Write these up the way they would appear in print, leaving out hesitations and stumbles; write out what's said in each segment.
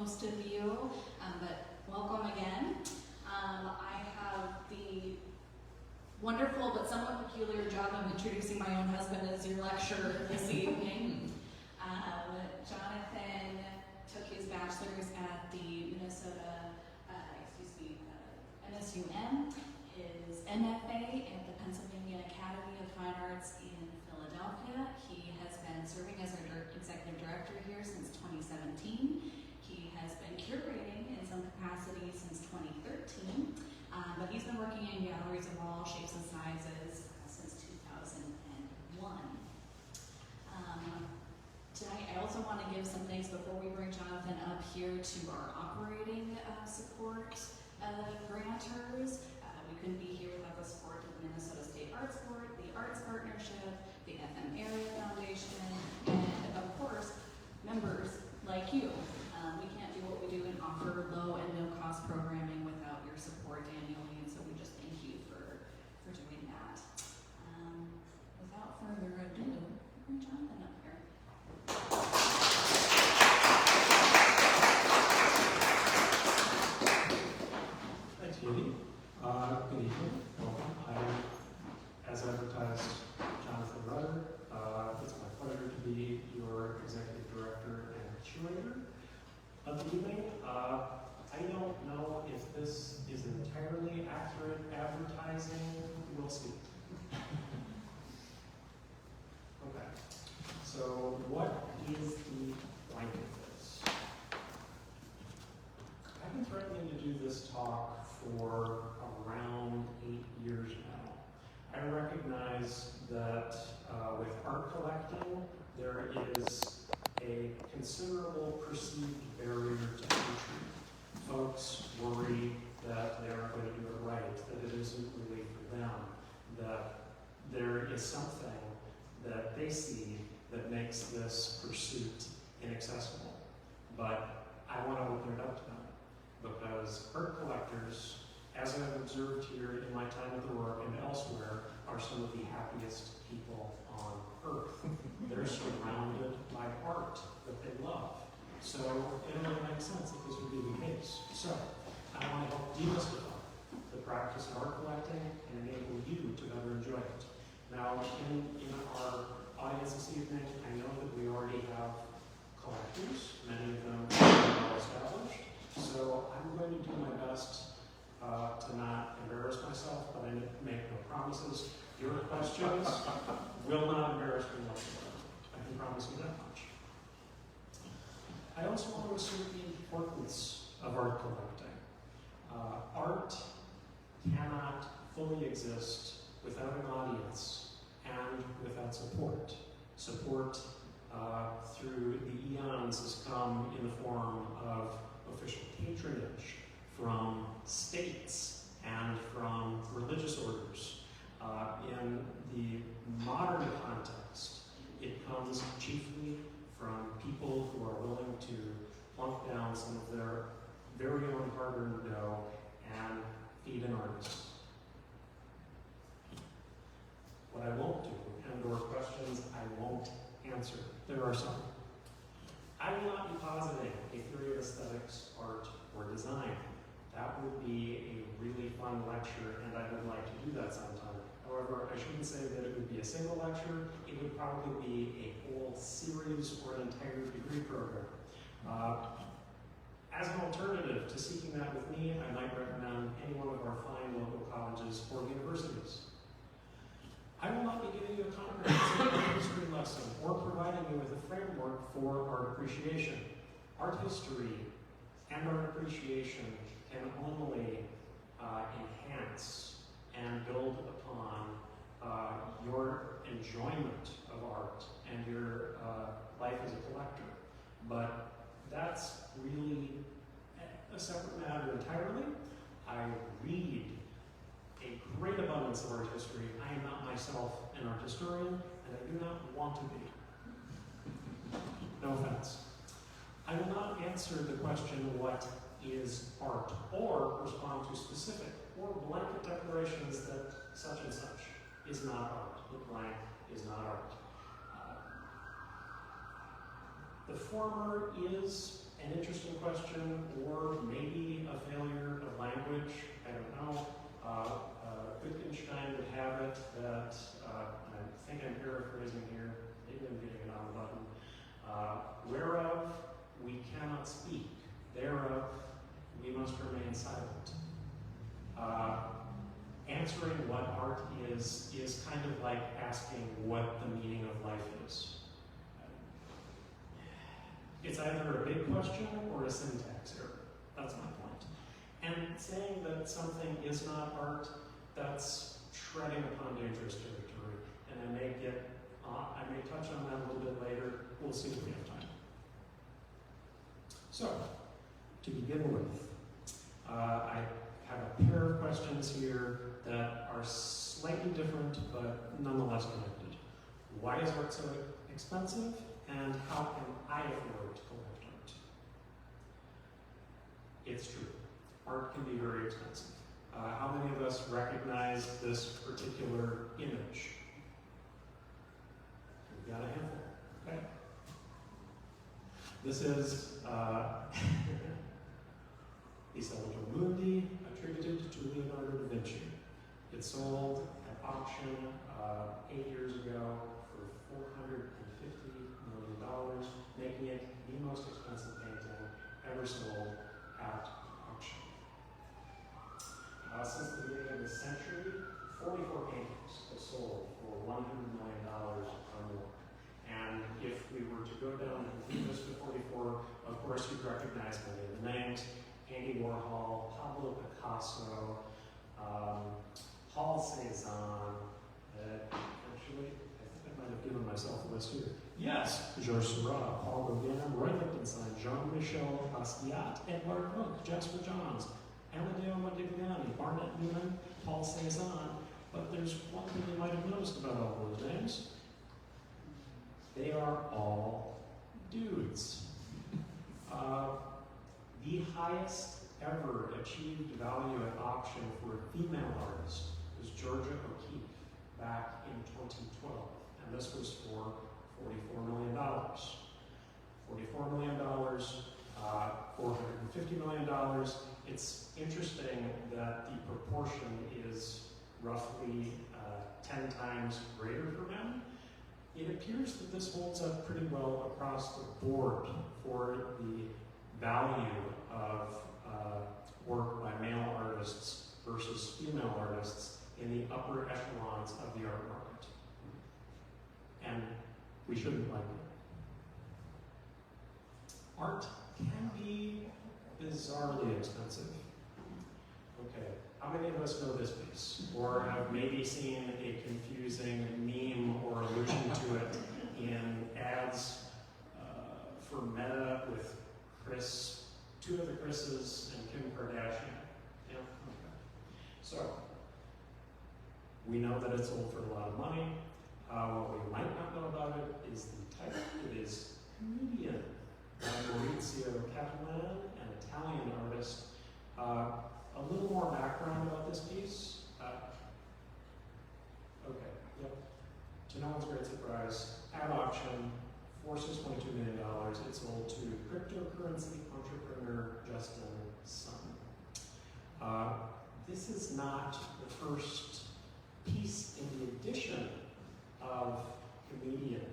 most of you, but welcome again. I have the wonderful but somewhat peculiar job of introducing my own husband as your lecturer this evening. Jonathan took his bachelor's at the MSUM, his MFA at the Pennsylvania Academy of Fine Arts in Philadelphia. He has been serving as our executive director here since 2017. He has been curating in some capacity since 2013, but he's been working in galleries of all shapes and sizes since 2001. Tonight, I also want to give some thanks before we bring Jonathan up here to our operating support grantors. We couldn't be here without the support of the Minnesota State Arts Board, the Arts Partnership, the FM Area Foundation, and of course, members like you. We can't do what we do and offer low and no cost programming without your support annually, and so we just thank you for doing that. Without further ado, bring Jonathan up here. Thanks, Katie. Good evening. Welcome. I'm, as advertised, Jonathan Rutter. It's my pleasure to be your executive director and curator of the evening. I don't know if this is entirely accurate advertising. We'll see. Okay. So, what is the point of this? I've been threatening to do this talk for around 8 years now. I recognize that with art collecting, there is a considerable perceived barrier to entry. Folks worry that they aren't going to do it right, that it isn't really for them, that there is something that they see that makes this pursuit inaccessible. But I want to open it up to them, because art collectors, as I've observed here in my time at the Rourke and elsewhere, are some of the happiest people on earth. They're surrounded by art that they love. So it only makes sense that this would be the case. So I want to help demystify the practice of art collecting and enable you to better enjoy it. Now, in our audience this evening, I know that we already have collectors, many of them are well established. So I'm going to do my best to not embarrass myself, but I make no promises. Your questions will not embarrass me whatsoever. I can promise you that much. I also want to assert the importance of art collecting. Art cannot fully exist without an audience and without support. Support through the eons has come in the form of official patronage from states and from religious orders. In the modern context, it comes chiefly from people who are willing to plunk down some of their very own hard-earned dough and feed an artist. What I won't do, and/or questions I won't answer, there are some. I will not be positing a theory of aesthetics, art, or design. That would be a really fun lecture, and I would like to do that sometime. However, I shouldn't say that it would be a single lecture. It would probably be a whole series or an entire degree program. As an alternative to seeking that with me, I might recommend any one of our fine local colleges or universities. I will not be giving you a comprehensive art history lesson or providing you with a framework for art appreciation. Art history and art appreciation can only enhance and build upon your enjoyment of art and your life as a collector. But that's really a separate matter entirely. I read a great abundance of art history. I am not myself an art historian, and I do not want to be. No offense. I will not answer the question, what is art, or respond to specific or blanket declarations that such and such is not art, that blank is not art. The former is an interesting question, or maybe a failure of language, I don't know. Wittgenstein would have it that, I think I'm paraphrasing here, maybe I'm getting it on the button, whereof we cannot speak, thereof we must remain silent. Answering what art is kind of like asking what the meaning of life is. It's either a big question or a syntax error. That's my point. And saying that something is not art, that's treading upon dangerous territory. And I may touch on that a little bit later. We'll see if we have time. So, to begin with, I have a pair of questions here that are slightly different, but nonetheless connected. Why is art so expensive? And how can I afford to collect art? It's true. Art can be very expensive. How many of us recognize this particular image? We've got a handful. Okay. This is the Salvator Mundi, attributed to Leonardo da Vinci. It sold at auction 8 years ago for $450 million, making it the most expensive painting ever sold at auction. Since the beginning of the century, 44 paintings have sold for $100 million or more. And if we were to go down and complete this with 44, of course you'd recognize many of the names: Andy Warhol, Pablo Picasso, Paul Cézanne. Actually, I think I might have given myself a list here. Yes, Georges Seurat, Paul Gauguin, Roy Lichtenstein, Jean-Michel Basquiat, Edvard Munch, Jasper Johns, Amadeo Modigliani, Barnett Newman, Paul Cézanne. But there's one thing you might have noticed about all those names. They are all dudes. The highest ever achieved value at auction for a female artist was Georgia O'Keeffe back in 2012. And this was for $44 million. $44 million, $450 million. It's interesting that the proportion is roughly 10 times greater for men. It appears that this holds up pretty well across the board for the value of work by male artists versus female artists in the upper echelons of the art market. And we shouldn't like it. Art can be bizarrely expensive. Okay, how many of us know this piece? Or have maybe seen a confusing meme or allusion to it in ads for Meta with Chris, two of the Chris's, and Kim Kardashian? Yeah, okay. So, we know that it's sold for a lot of money. What we might not know about it is the type. It is Comedian by Maurizio Catalan, an Italian artist. A little more background about this piece. Okay, yep. To no one's great surprise, at auction, for $6.2 million, it sold to cryptocurrency entrepreneur Justin Sun. This is not the first piece in the edition of Comedian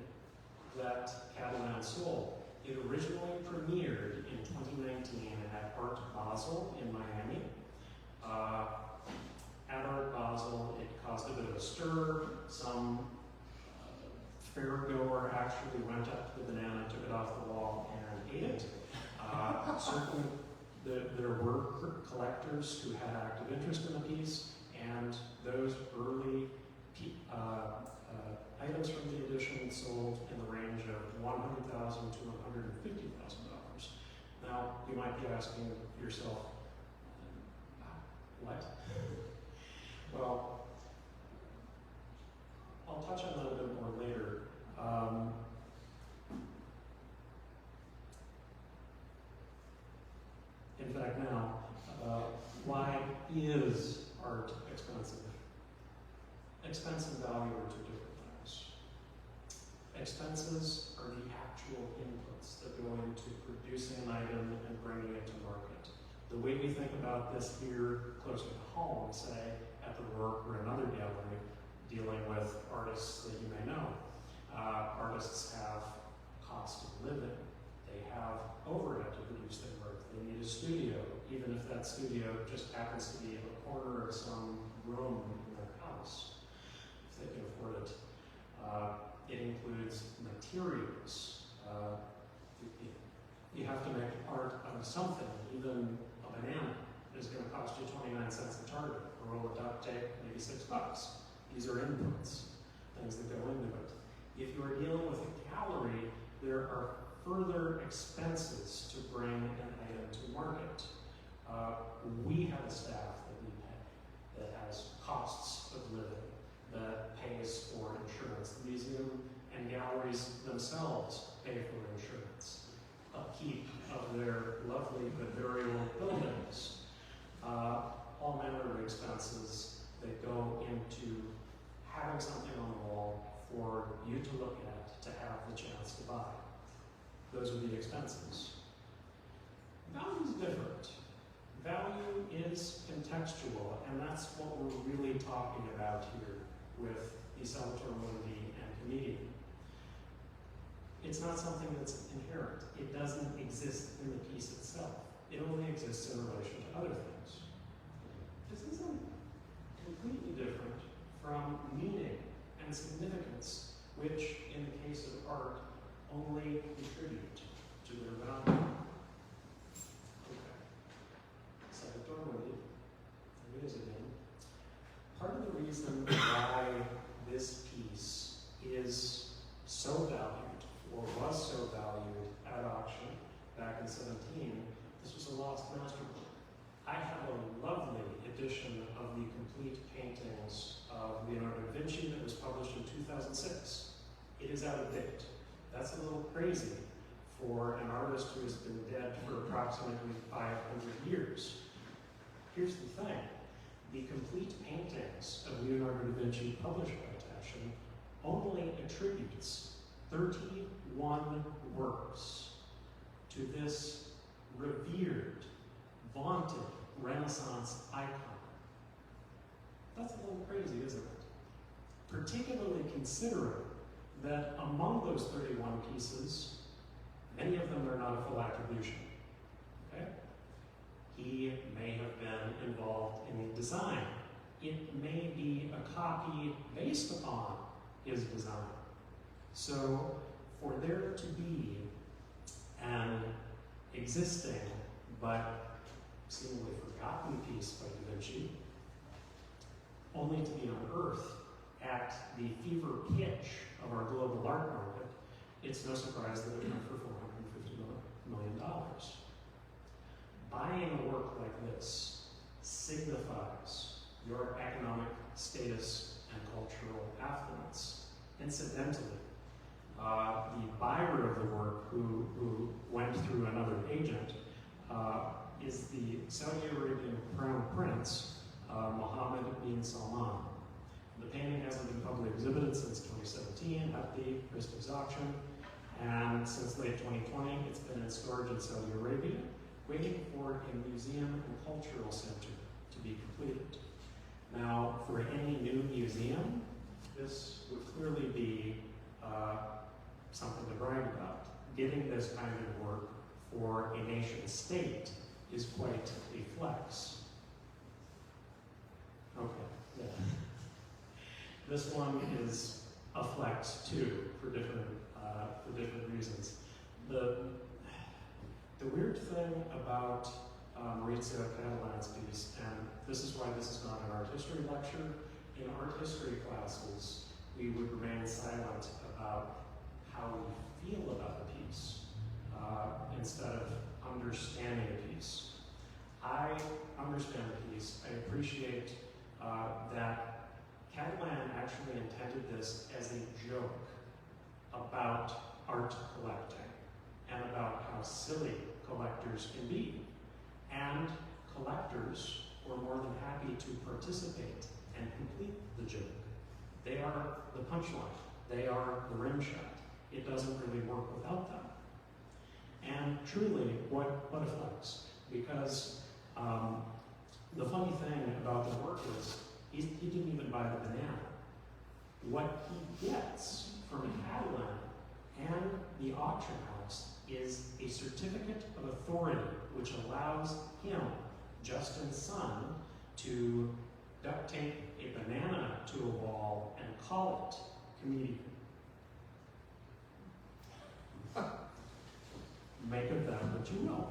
that Catalan sold. It originally premiered in 2019 at Art Basel in Miami. At Art Basel, it caused a bit of a stir. Some fairgoer actually went up to the banana, took it off the wall, and ate it. Certainly, there were collectors who had active interest in the piece, and those early items from the edition sold in the range of $100,000 to $150,000. Now, you might be asking yourself, what? Well, I'll touch on that a bit more later. In fact, now, why is art expensive? Expensive value are two different things. Expenses are the actual inputs that go into producing an item and bringing it to market. The way we think about this here closer to home, say at the Rourke or another gallery, dealing with artists that you may know. Artists have cost of living. They have overhead to produce their work. They need a studio, even if that studio just happens to be in a corner of some room in their house, if they can afford it. It includes materials. You have to make art out of something. Even a banana is going to cost you 29 cents at Target. A roll of duct tape, maybe $6. These are inputs, things that go into it. If you are dealing with a gallery, there are further expenses to bring an item to market. We have a staff that we pay that has costs of living, that pays for insurance. The museum and galleries themselves pay for insurance, upkeep of their lovely but very old buildings, all manner of expenses that go into having something on the wall for you to look at, to have the chance to buy. Those are the expenses. Value is different. Value is contextual, and that's what we're really talking about here with the Salvator Mundi and comedian. It's not something that's inherent. It doesn't exist in the piece itself. It only exists in relation to other things. This isn't completely different from meaning and significance, which, in the case of art, only contribute to their value. Okay. Salvator Mundi. There it is again. Part of the reason why this piece is so valued, or was so valued at auction back in 17, this was a lost masterwork. I have a lovely edition of the complete paintings of Leonardo da Vinci that was published in 2006. It is out of date. That's a little crazy for an artist who has been dead for approximately 500 years. Here's the thing. The complete paintings of Leonardo da Vinci published by Taschen only attributes 31 works to this revered, vaunted Renaissance icon. That's a little crazy, isn't it? Particularly considering that among those 31 pieces, many of them are not a full attribution. Okay? He may have been involved in the design. It may be a copy based upon his design. So, for there to be an existing but seemingly forgotten piece by Da Vinci, only to be unearthed at the fever pitch of our global art market, it's no surprise that it went for $450 million. Buying a work like this signifies your economic status and cultural affluence. Incidentally, the buyer of the work, who went through another agent, is the Saudi Arabian Crown Prince, Mohammed bin Salman. The painting hasn't been publicly exhibited since 2017 at the Christie's auction, and since late 2020, it's been in storage in Saudi Arabia, waiting for a museum and cultural center to be completed. Now, for any new museum, this would clearly be something to brag about. Getting this kind of work for a nation state is quite a flex. Okay, yeah. This one is a flex too, for different reasons. The weird thing about Maurizio Catalan's piece, and this is why this is not an art history lecture, in art history classes, we would remain silent about how we feel about the piece instead of understanding a piece. I understand the piece. I appreciate that Catalan actually intended this as a joke about art collecting and about how silly collectors can be. And collectors were more than happy to participate and complete the joke. They are the punchline. They are the rim shot. truly, what a flex. Because the funny thing about the work is, he didn't even buy the banana. What he gets from Catalan and the auction house is a certificate of authority which allows him, Justin's son, to duct tape a banana to a wall and call it comedian. Make of that what you will.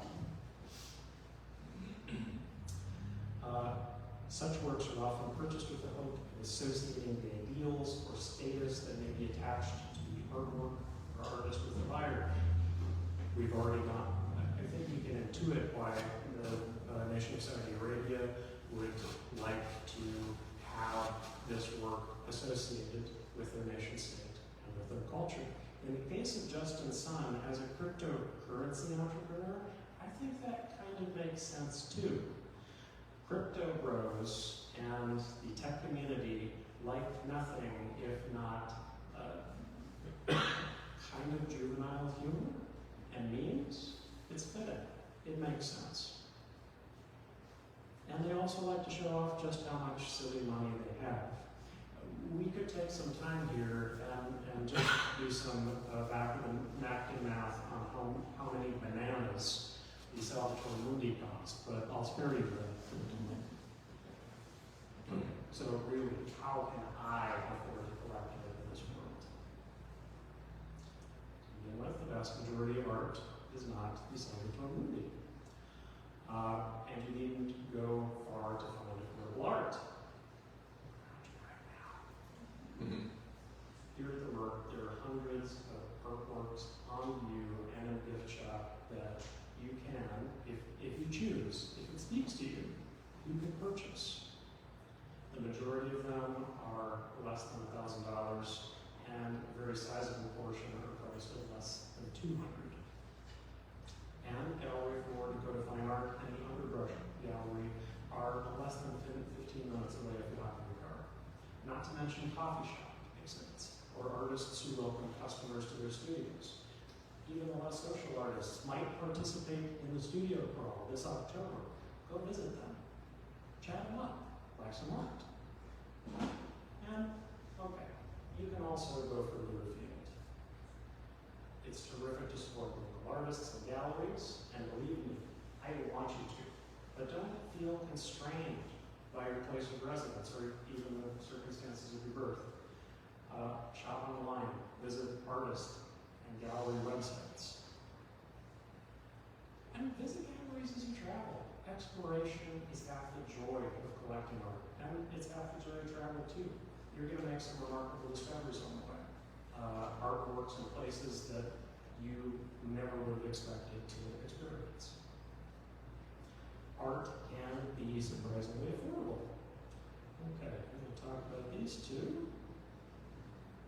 Such works are often purchased with the hope of associating the ideals or status that may be attached to the artwork or artist with the buyer. We've already gone, I think you can intuit why the nation of Saudi Arabia would like to have this work associated with their nation state and with their culture. In the case of Justin's son, as a cryptocurrency entrepreneur, I think that kind of makes sense too. Crypto bros and the tech community like nothing if not kind of juvenile humor and memes. It's fitting. It makes sense. And they also like to show off just how much silly money they have. We could take some time here and just do some back of the napkin math on how many bananas the Salvatore Mundi cost, but I'll spare you the moment. Okay, so really, how can I afford to collect it in this world? To begin with, the vast majority of art is not the Salvatore Mundi. And you needn't go far to find affordable art. Here at the Rourke, there are hundreds of artworks on view and in a gift shop that you can, if you choose, if it speaks to you, you can purchase. The majority of them are less than $1,000, and a very sizable portion are priced at less than $200. And Gallery for Dakota Fine Art and the Underbrush Gallery are less than 15 minutes away if you hop in your car. Not to mention coffee shop exhibits, or artists who welcome customers to their studios. Even the less social artists might participate in the studio crawl this October. Go visit them. Chat them up. Buy some art. And, okay, you can also go further afield. It's terrific to support local artists and galleries, and believe me, I want you to. But don't feel constrained by your place of residence or even the circumstances of your birth. Shop online, visit artist and gallery websites. And visit galleries as you travel. Exploration is half the joy of collecting art, and it's half the joy of travel too. You're going to make some remarkable discoveries on the way. Artworks in places that you never would have expected to experience. Art can be surprisingly affordable. Okay, we'll talk about these two.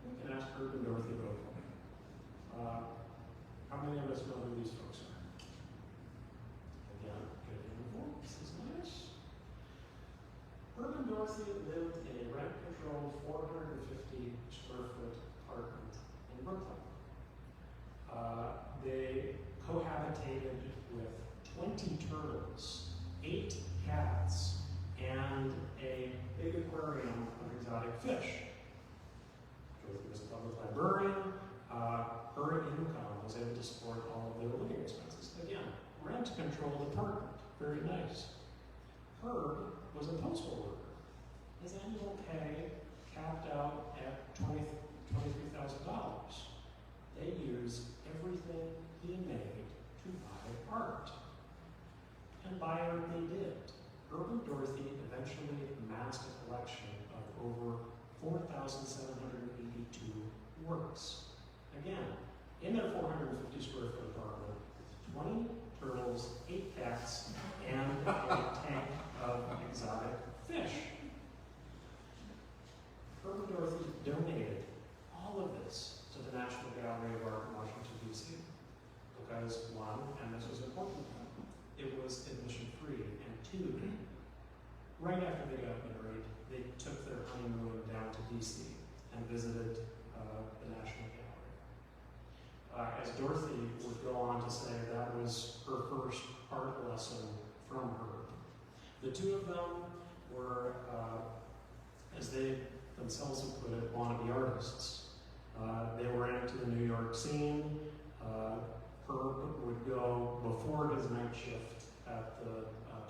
We can ask Herb and Dorothy both. How many of us know who these folks are? Again, good uniform. This is nice. Herb and Dorothy lived in a rent-controlled 450 square foot apartment in Brooklyn. They cohabitated with 20 turtles, 8 cats, and a big aquarium of exotic fish. Dorothy was a public librarian. Her income was able to support all of their living expenses. Again, rent-controlled apartment, very nice. Herb was a postal worker. His annual pay capped out at $23,000. They used everything he made to buy art. And buy art they did. Herb and Dorothy eventually amassed a collection of over 4,782 works. Again, in their 450 square foot apartment, 20 turtles, 8 cats, and a tank of exotic fish. Herb and Dorothy donated all of this to the National Gallery of Art in Washington, D.C. Because one, and this was important to them, it was admission free, and two, right after they got married, they took their honeymoon down to D.C. and visited the National Gallery. as Dorothy would go on to say, that was her first art lesson from her. The two of them were, as they themselves would put it, wannabe artists. They were into the New York scene. Herb would go before his night shift at the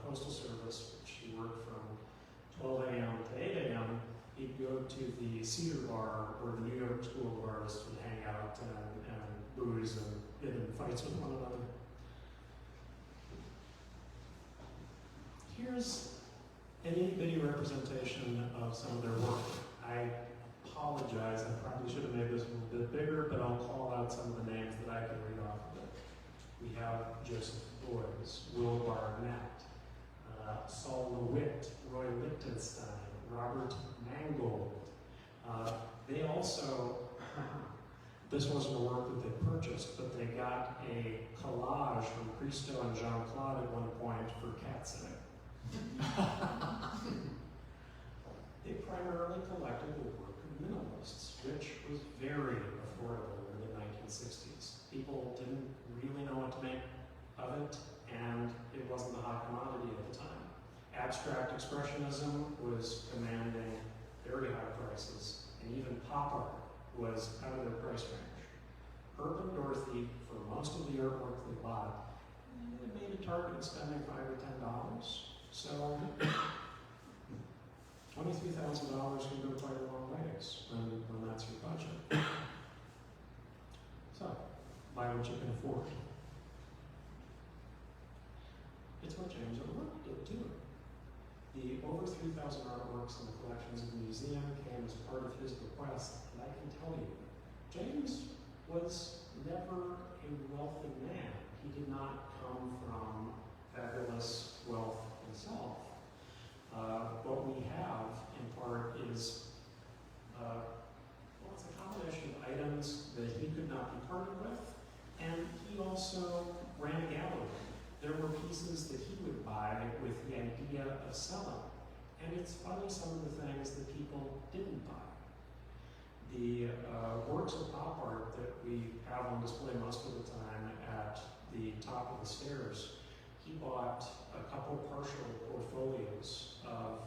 Postal Service, which he worked from 12 a.m. to 8 a.m. He'd go to the Cedar Bar, where the New York School of Artists would hang out and booze and get in fights with one another. Here's an itty-bitty representation of some of their work. I apologize, I probably should have made this a little bit bigger, but I'll call out some of the names that I can read off of it. We have Joseph Boyes, Will Barnett, Saul LeWitt, Roy Lichtenstein, Robert Mangold. They also, this wasn't a work that they purchased, but they got a collage from Christo and Jean-Claude at one point for cat sitting. They primarily collected the work of minimalists, which was very affordable in the 1960s. People didn't really know what to make of it, and it wasn't the hot commodity at the time. Abstract expressionism was commanding very high prices, and even pop art was out of their price range. Herb and Dorothy, for most of the artwork they bought, they made a target of spending $5 or $10. So $23,000 can go quite a long ways when that's your budget. So, buy what you can afford. It's what James O'Rourke did too. The over 3,000 artworks in the collections of the museum came as part of his bequest, and I can tell you, James was never a wealthy man. He did not come from fabulous wealth himself. What we have, in part, is it's a combination of items that he could not be parted with, and he also ran a gallery. There were pieces that he would buy with the idea of selling, and it's funny some of the things that people didn't buy. The works of pop art that we have on display most of the time at the top of the stairs, he bought a couple partial portfolios of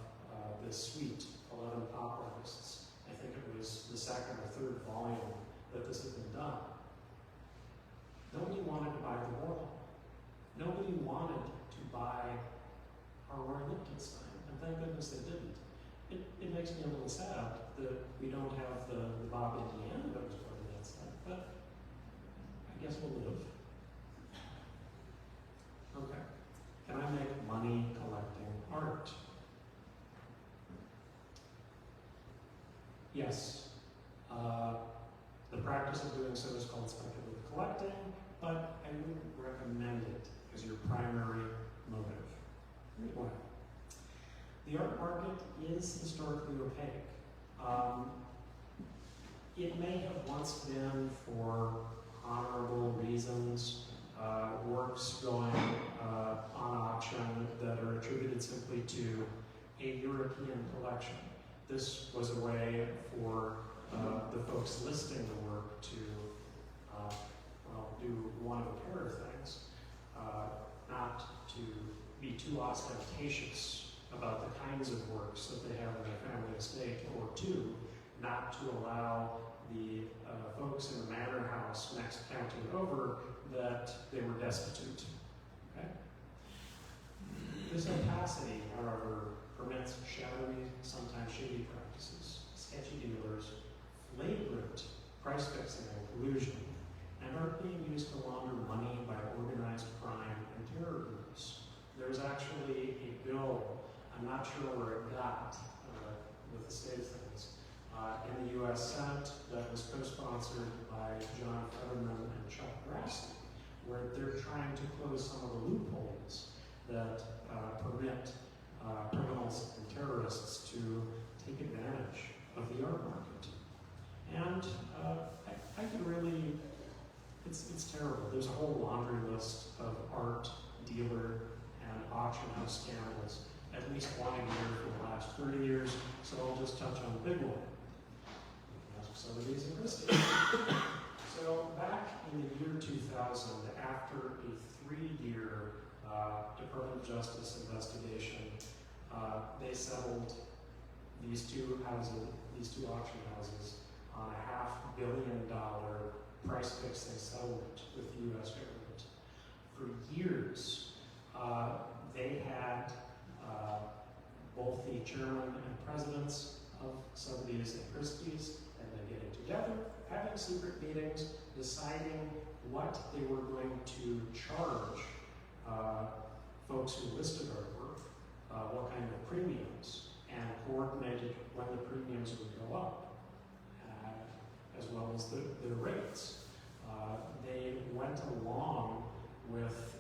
this suite, 11 pop artists. I think it was the second or third volume that this had been done. Nobody wanted to buy the Warhol. Nobody wanted to buy our Roy Lichtenstein, and thank goodness they didn't. It makes me a little sad that we don't have the Bob Indiana that was part of that set, but I guess we'll live. Okay. Can I make money collecting art? Yes. The practice of doing so is called speculative collecting, but I wouldn't recommend it as your primary motive. Here's why. The art market is historically opaque. It may have once been for honorable reasons, works going on auction that are attributed simply to a European collection. This was a way for the folks listing the work to do one of a pair of things, not to be too ostentatious about the kinds of works that they have in their family estate, or two, not to allow the folks in the manor house next county over that they were destitute. Okay? This opacity, however, permits shadowy, sometimes shady practices, sketchy dealers, flagrant price fixing and collusion, and are being used to launder money by organized crime and terror groups. There's actually a bill, I'm not sure where it got with the state of things, in the U.S. Senate that was co-sponsored by John Fetterman and Chuck Grassley, where they're trying to close some of the loopholes that permit criminals and terrorists to take advantage of the art market. And I could really, it's terrible. There's a whole laundry list of art, dealer, and auction house scandals, at least one a year for the last 30 years, so I'll just touch on the big one. Ask some of these in Christie. So back in the 2000, after a 3-year Department of Justice investigation, they settled these two auction houses on a $500 million price fixing settlement with the U.S. government. For years, they had both the chairman and presidents of Sotheby's and Christie's and then getting together, having secret meetings, deciding what they were going to charge folks who listed artwork, what kind of premiums, and coordinated when the premiums would go up, as well as the rates. They went along with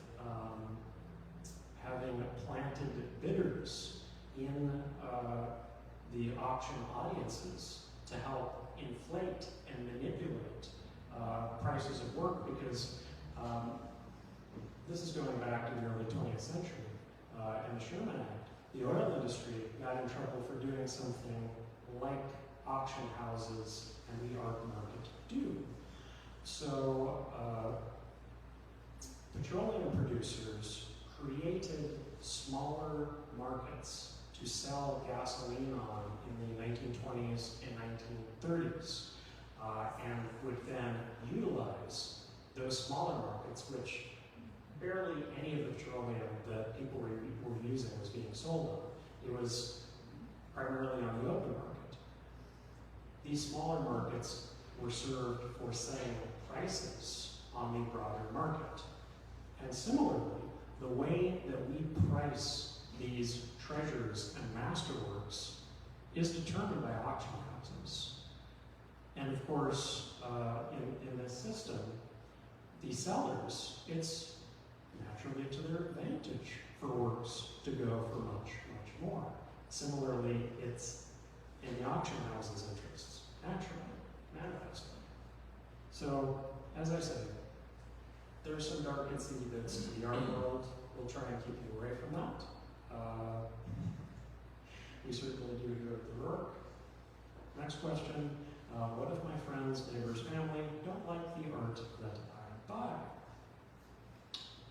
having planted bidders in the auction audiences to help inflate and manipulate prices of work, because this is going back to the early 20th century. In the Sherman Act, the oil industry got in trouble for doing something like auction houses and the art market do. So petroleum producers created smaller markets to sell gasoline on in the 1920s and 1930s, and would then utilize those smaller markets, which barely any of the petroleum that people were using was being sold on. It was primarily on the open market. These smaller markets were served for setting prices on the broader market. And similarly, the way that we price these treasures and masterworks is determined by auction houses. And of course, in this system, the sellers, it's naturally to their advantage for works to go for much, much more. Similarly, it's in the auction house's interests, naturally, manifestly. So, as I say, there's some dark and seedy bits to the art world. We'll try and keep you away from that. We certainly do here at the Rourke. Next question, what if my friends, neighbors, family don't like the art that I buy?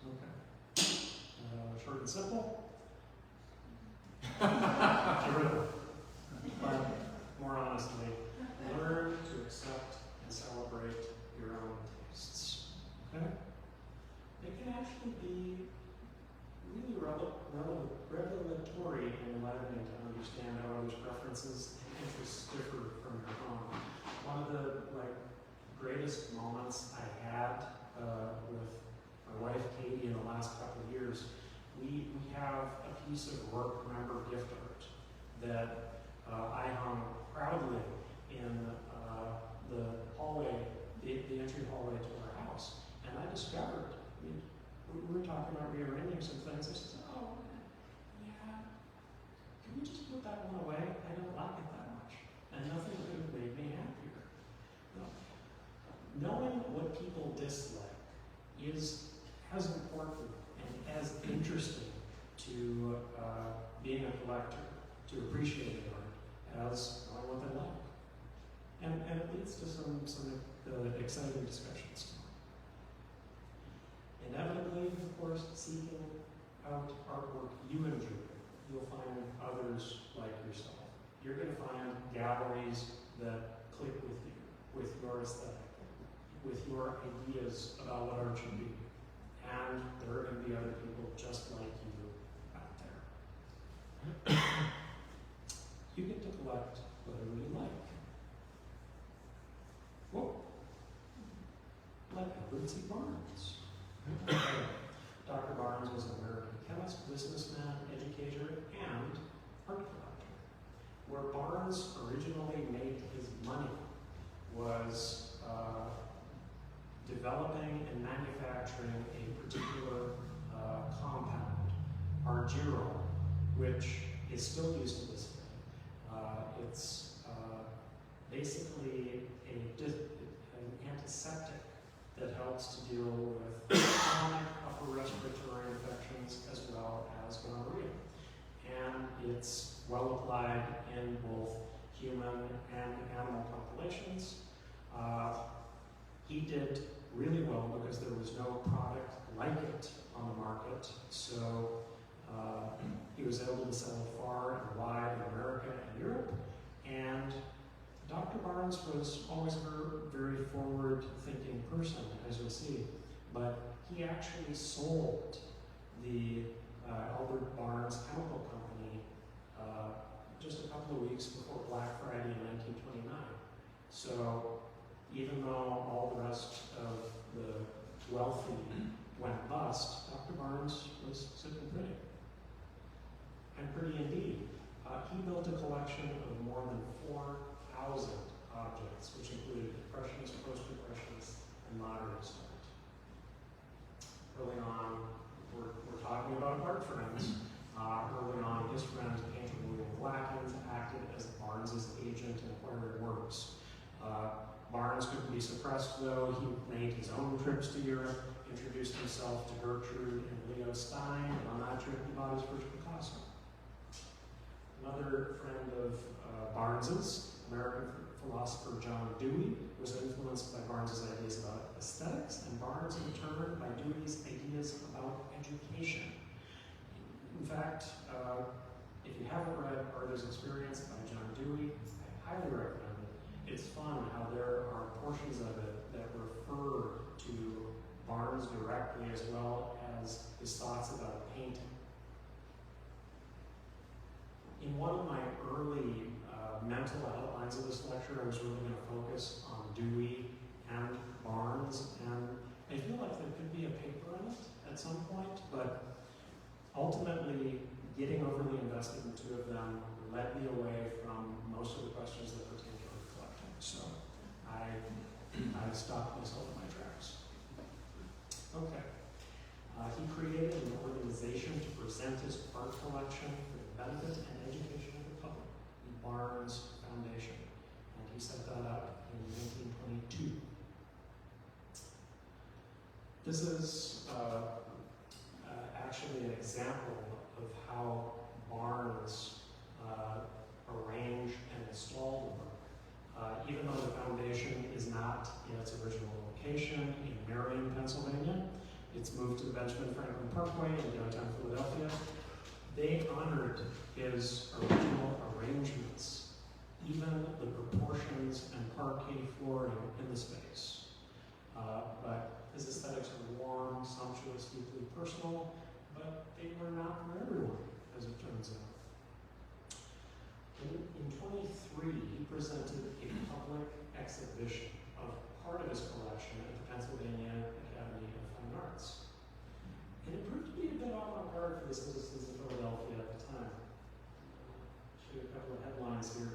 Okay. Short and simple. Get rid of it. But more honestly, learn to accept and celebrate your own tastes. Okay? It can actually be really revelatory and enlightening to understand how others' preferences and interests differ from your own. One of the greatest moments I had with my wife Katie in the last couple of years, we have a piece of Rourke member gift art that I hung proudly in the hallway, the entry hallway to our house. And I discovered, we were talking about rearranging some things. I said, oh, yeah, can we just put that one away? I don't like it that much. And nothing could have made me happier. No. Knowing what people dislike is as important and as interesting to being a collector, to appreciating art, as knowing what they like. And it leads to some exciting discussions. Inevitably, of course, seeking out artwork you enjoy, you'll find others like yourself. You're going to find galleries that click with you, with your aesthetic, with your ideas about what art should be. And there are going to be other people just like you out there. You get to collect whatever you like. Whoa. Like Edward C. Barnes. Dr. Barnes was an American chemist, businessman, educator, and art collector. Where Barnes originally made his money was developing and manufacturing a particular compound, argyrol, which is still used to this day. It's basically an antiseptic that helps to deal with chronic upper respiratory infections as well as gonorrhea. And it's well applied in both human and animal populations. He did really well because there was no product like it on the market. So he was able to sell far and wide in America and Europe. And Dr. Barnes was always a very forward-thinking person, as you'll see. But he actually sold the Albert Barnes Chemical Company just a couple of weeks before Black Friday in 1929. So even though all the rest of the wealthy went bust, Dr. Barnes was sitting pretty. And pretty indeed. He built a collection of more than 4,000 objects, which included Impressionist, Post-Impressionist, and Modernist art. Early on, we're talking about art friends. Early on, his friend, painter William Blackens, acted as Barnes's agent in acquiring works. Barnes couldn't be suppressed, though. He made his own trips to Europe, introduced himself to Gertrude and Leo Stein, and on that trip he bought his first Picasso. Another friend of Barnes's, American philosopher John Dewey, was influenced by Barnes's ideas about aesthetics, and Barnes in turn by Dewey's ideas about education. In fact, if you haven't read Art as Experience by John Dewey, I highly recommend it. It's fun how there are portions of it that refer to Barnes directly as well as his thoughts about painting. In one of my early mental outlines of this lecture, I was really going to focus on Dewey and Barnes, and I feel like there could be a paper on it at some point, but ultimately, getting overly invested in two of them led me away from most of the questions that pertain to art collecting. So I stopped myself in my tracks. Okay. He created an organization to present his art collection for the benefit and education of the public, the Barnes Foundation, and he set that up in 1922. This is actually an example of how Barnes arranged and installed the work. Even though the foundation is not in its original location in Marion, Pennsylvania, it's moved to the Benjamin Franklin Parkway in downtown Philadelphia. They honored his original arrangements, even the proportions and parquet flooring in the space. But his aesthetics are warm, sumptuous, deeply personal, but they were not for everyone, as it turns out. In 23, he presented a public exhibition of part of his collection at the Pennsylvania Academy of Fine Arts. And it proved to be a bit avant-garde for the citizens of Philadelphia at the time. I'll show you a couple of headlines here.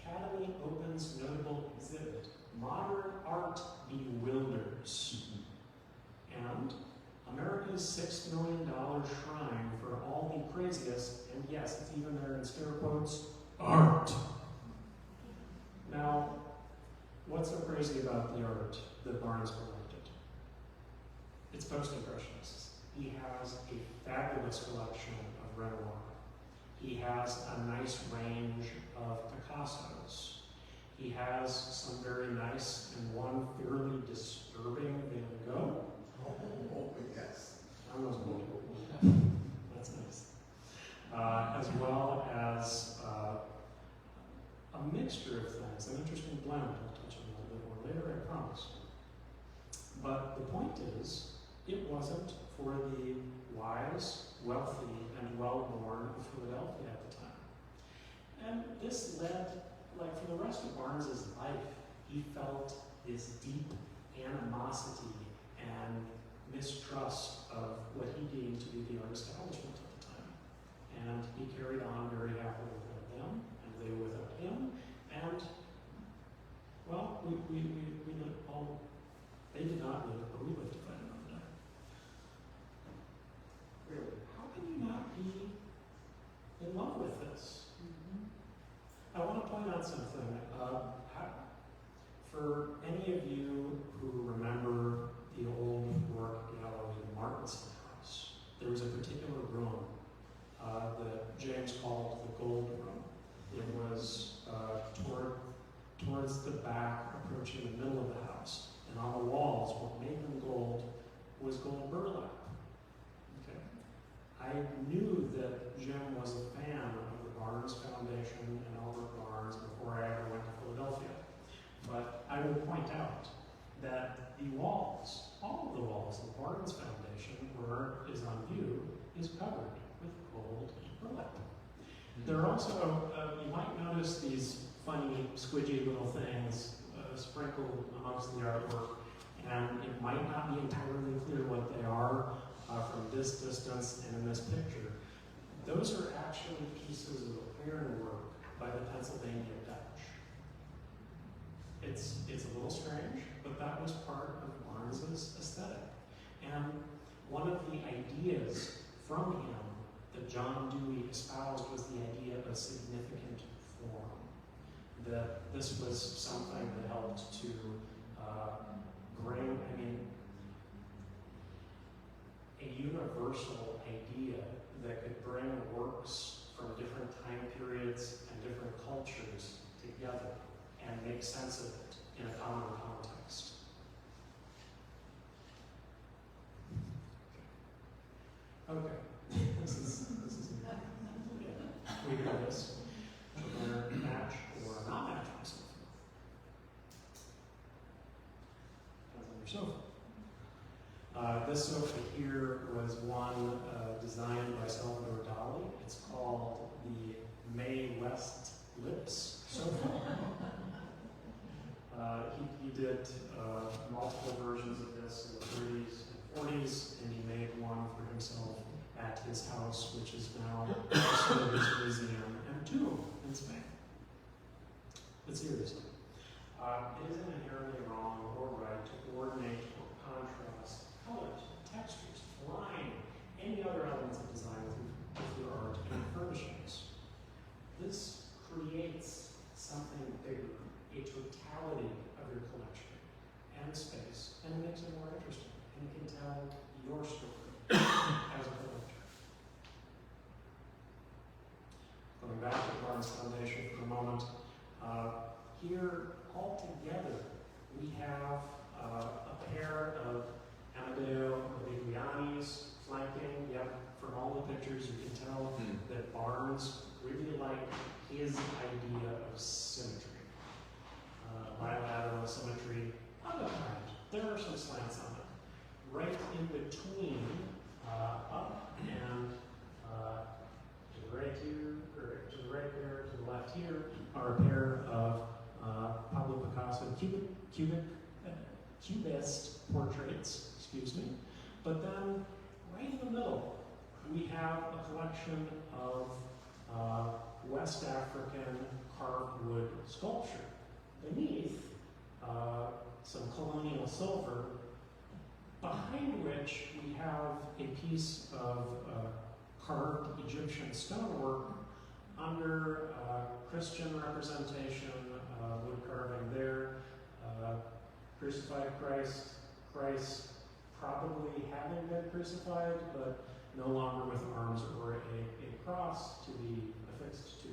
Academy opens notable exhibit, Modern Art Bewilders. And America's $6 million shrine for all the craziest, and yes, it's even there in scare quotes, art. Now, what's so crazy about the art that Barnes collected? It's post-impressionists. He has a fabulous collection of Renoir. He has a nice range of Picassos. He has some very nice and one fairly disturbing Van Gogh. Oh, yes. I was going That's nice. As well as a mixture of things, an interesting blend. I'll touch on that a bit more later, I promise. But the point is, it wasn't for the wise, wealthy, and well-born of Philadelphia at the time. And this led, like for the rest of Barnes's life, he felt this deep animosity and mistrust of what he deemed to be the art establishment at the time. And he carried on very happily without them, and they without him. And, well, we lived all, they did not live, but we lived to fight another day. Really, how can you not be in love with this? I want to point out something. For any of you who remember all of the walls of the Barnes Foundation, where it is on view, is covered with gold acrylic. There are also, you might notice these funny, squidgy little things sprinkled amongst the artwork, and it might not be entirely clear what they are from this distance and in this picture. Those are actually pieces of ironwork by the Pennsylvania Dutch. It's a little strange, but that was part of Barnes's aesthetic. And one of the ideas from him that John Dewey espoused was the idea of significant form. That this was something that helped to bring, a universal idea that could bring works from different time periods and different cultures together and make sense of it in a common context. Okay, this is yeah. We do this. We're going to match or not match my sofa. Depends on your sofa. This sofa here was one designed by Salvador Dali. It's called the Mae West Lips sofa. He did multiple versions of this in the 30s and 40s, and he made one for himself at his house, which is now his museum and tomb in Spain. But seriously, it isn't inherently wrong or right to coordinate or contrast colors, textures, line, any other elements of design with your art and furnishings. This creates something bigger, a totality of your collection and space, and it makes it more interesting, and it can tell your story as a collector. Going back to the Barnes Foundation for a moment, here all together we have a pair of Amadeo Modigliani's flanking. Yep, from all the pictures you can tell that Barnes really liked his idea of symmetry. Bilateral symmetry of the kind. There are some slants on it. Right in between, up and to the right here, or to the right there, to the left here, are a pair of Pablo Picasso Cubist portraits, excuse me. But then, right in the middle, we have a collection of West African carved wood sculpture. Beneath, some colonial silver, behind which we have a piece of carved Egyptian stonework under Christian representation, wood carving there, crucified Christ probably having been crucified, but no longer with arms or a cross to be affixed to.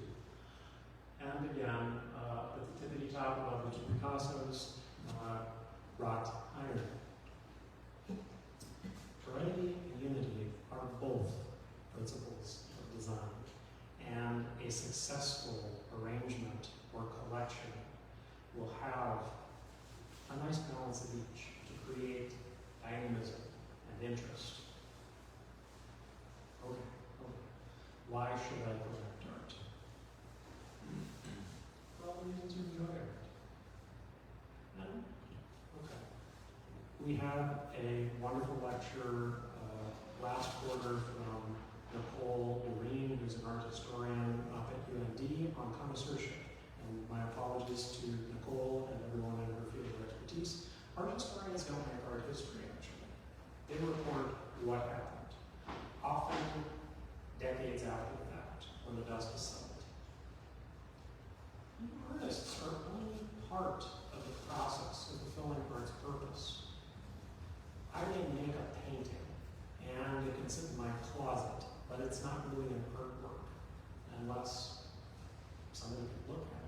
And again, at the tippity top above the two Picassos, wrought iron. Variety and unity are both principles of design, and a successful arrangement or collection will have a nice balance of each to create dynamism and interest. Okay. Why should I collect art? For all the reasons you enjoy art. No? Okay. We had a wonderful lecture last quarter from Nicole Noreen, who's an art historian up at UND, on connoisseurship. And my apologies to Nicole and everyone in her field of expertise. Art historians don't make art history, actually. They report what happened, often decades after the fact, when the dust has settled. And artists are only part of the process of fulfilling art's purpose. I may make a painting, and it can sit in my closet, but it's not really an artwork, unless somebody can look at it.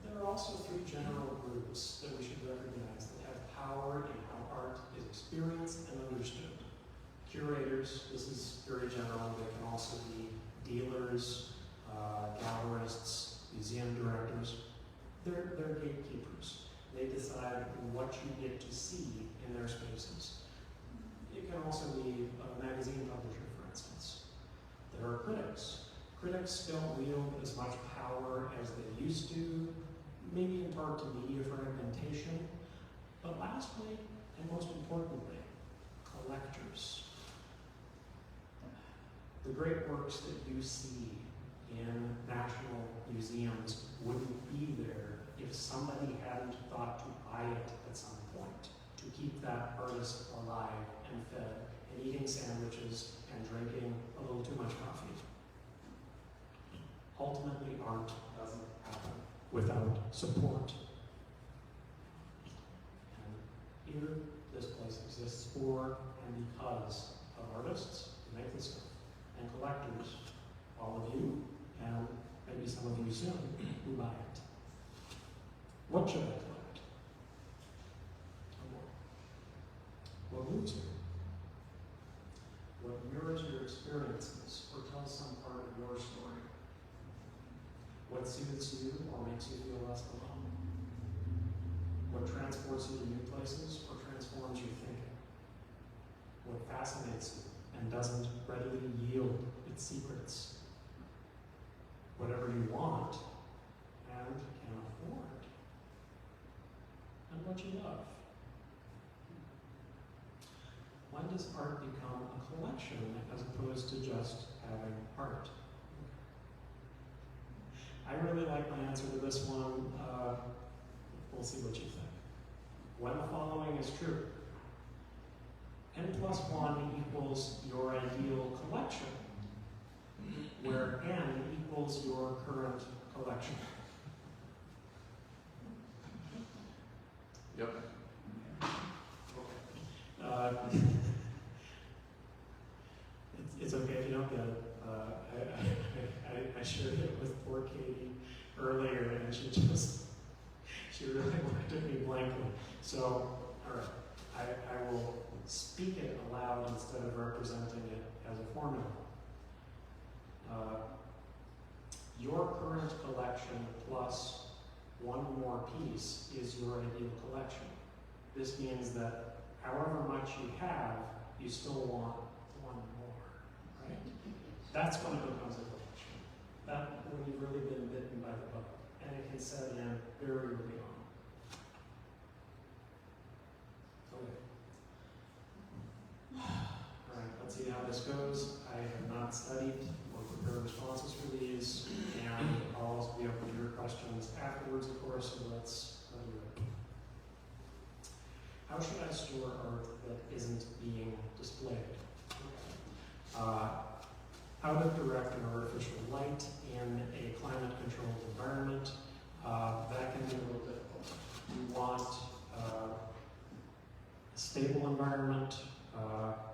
There are also three general groups that we should recognize that have power in how art is experienced and understood. Curators, this is very general, they can also be dealers, gallerists, museum directors. They're gatekeepers. They decide what you get to see in their spaces. It can also be a magazine publisher, for instance. There are critics. Critics don't wield as much power as they used to, maybe in part to media fragmentation. But lastly, and most importantly, collectors. The great works that you see in national museums wouldn't be there if somebody hadn't thought to buy it at some point, to keep that artist alive and fed and eating sandwiches and drinking a little too much coffee. Ultimately, art doesn't happen without support. And here, this place exists for and because of artists who make this stuff, and collectors, all of you, and maybe some of you soon, who buy it. What should I collect? What moves you? What mirrors your experiences or tells some part of your story? What soothes you or makes you feel less alone? What transports you to new places or transforms your thinking? What fascinates you and doesn't readily yield its secrets? Whatever you want and can afford. And what you love. When does art become a collection as opposed to just having art? I really like my answer to this one. We'll see what you think. When the following is true, n+1 equals your ideal collection, where n equals your current collection. Yep. It's okay if you don't get it. I shared it with poor Katie earlier, and she really looked at me blankly. So, all right, I will speak it aloud instead of representing it as a formula. Your current collection plus one more piece is your ideal collection. This means that however much you have, you still want one more, right? That's when it becomes a collection. That when you've really been bitten by the bug, and it can set in very early on. Okay. All right, let's see how this goes. I have not studied or prepared responses for these, and I'll also be open to your questions afterwards, of course, so let's do it. How should I store art that isn't being displayed? How to direct an artificial light in a climate-controlled environment. That can be a little difficult. You want a stable environment,